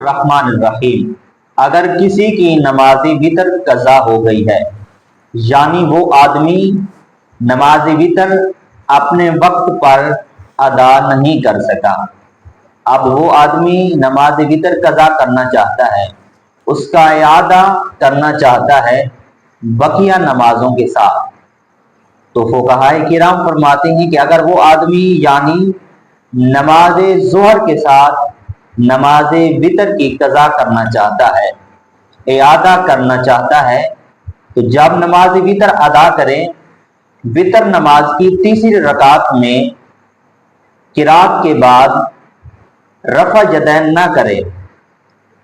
रहमान रहीम। अगर किसी की नमाज वितर कज़ा हो गई है, यानी वो आदमी नमाज वितर अपने वक्त पर अदा नहीं कर सका, अब वो आदमी नमाज वितर कज़ा करना चाहता है, उसका इआदा करना चाहता है बकिया नमाजों के साथ, तो फुक़हाए किराम फरमाते हैं कि अगर वो आदमी यानी नमाज ज़ोहर के साथ नमाज वितर की कज़ा करना चाहता है, इआदा करना चाहता है, तो जब नमाज वितर अदा करें, वितर नमाज की तीसरी रकात में किरात के बाद रफ़ा यदैन ना करे,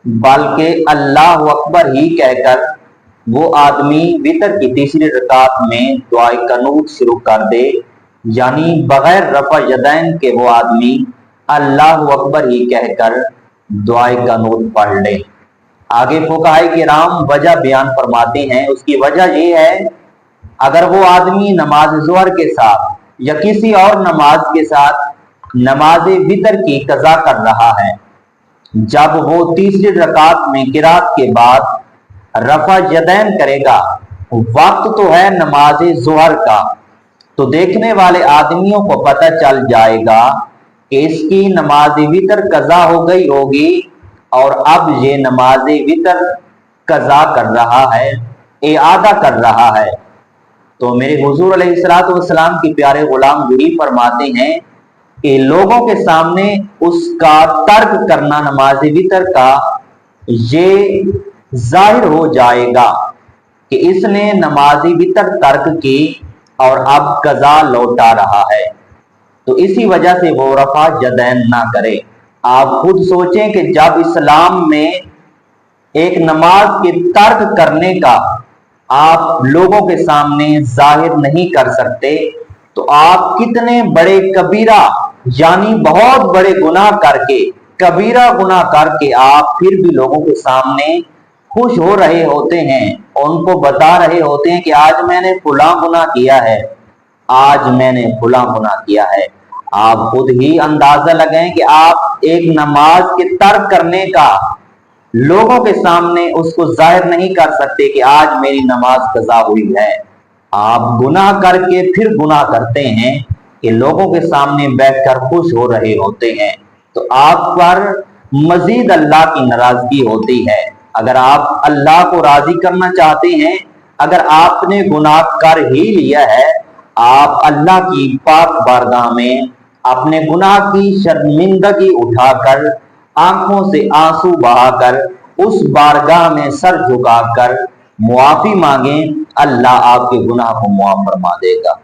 बल्कि अल्लाह अकबर ही कहकर वो आदमी वितर की तीसरी रकात में दुआए कनूत शुरू कर दे, यानी बगैर रफ़ा यदैन के वो आदमी अल्लाह अकबर ही कहकर दुआए कनूत पढ़ ले। आगे फुक़हाए किराम वजह बयान फरमाते हैं, उसकी वजह ये है, अगर वो आदमी नमाज ज़ोहर के साथ या किसी और नमाज के साथ नमाज वितर की कज़ा कर रहा है, जब वो तीसरी रकात में किरात के बाद रफ़ा यदैन करेगा, वक्त तो है नमाज ज़ोहर का, तो देखने वाले आदमियों को पता चल जाएगा कि इसकी नमाज वितर कज़ा हो गई होगी और अब ये नमाज वितर कज़ा कर रहा है, इआदा कर रहा है। तो मेरे हुजूर अलैहिस्सलातु वस्सलाम के प्यारे गुलाम यही फरमाते हैं कि लोगों के सामने उसका तर्क करना नमाज वितर का ये जाहिर हो जाएगा कि इसने नमाज वितर तर्क की और अब कज़ा लौटा रहा है, तो इसी वजह से वो रफ़ा यदैन ना करे। आप खुद सोचें कि जब इस्लाम में एक नमाज के तर्क करने का आप लोगों के सामने जाहिर नहीं कर सकते, तो आप कितने बड़े कबीरा यानी बहुत बड़े गुनाह करके, कबीरा गुनाह करके आप फिर भी लोगों के सामने खुश हो रहे होते हैं, उनको बता रहे होते हैं कि आज मैंने फुला गुनाह किया है, आज मैंने फुला गुनाह किया है। आप खुद ही अंदाजा लगाएं कि आप एक नमाज के तर्क करने का लोगों के सामने उसको जाहिर नहीं कर सकते कि आज मेरी नमाज कज़ा हुई है। आप गुनाह करके फिर गुनाह करते हैं कि लोगों के सामने बैठकर खुश हो रहे होते हैं, तो आप पर मजीद अल्लाह की नाराजगी होती है। अगर आप अल्लाह को राजी करना चाहते हैं, अगर आपने गुनाह कर ही लिया है, आप अल्लाह की पाक बारगाह में अपने गुनाह की शर्मिंदगी उठाकर, आंखों से आंसू बहाकर, उस बारगाह में सर झुकाकर मुआफी मांगे, अल्लाह आपके गुनाह को मुआफ फरमा देगा।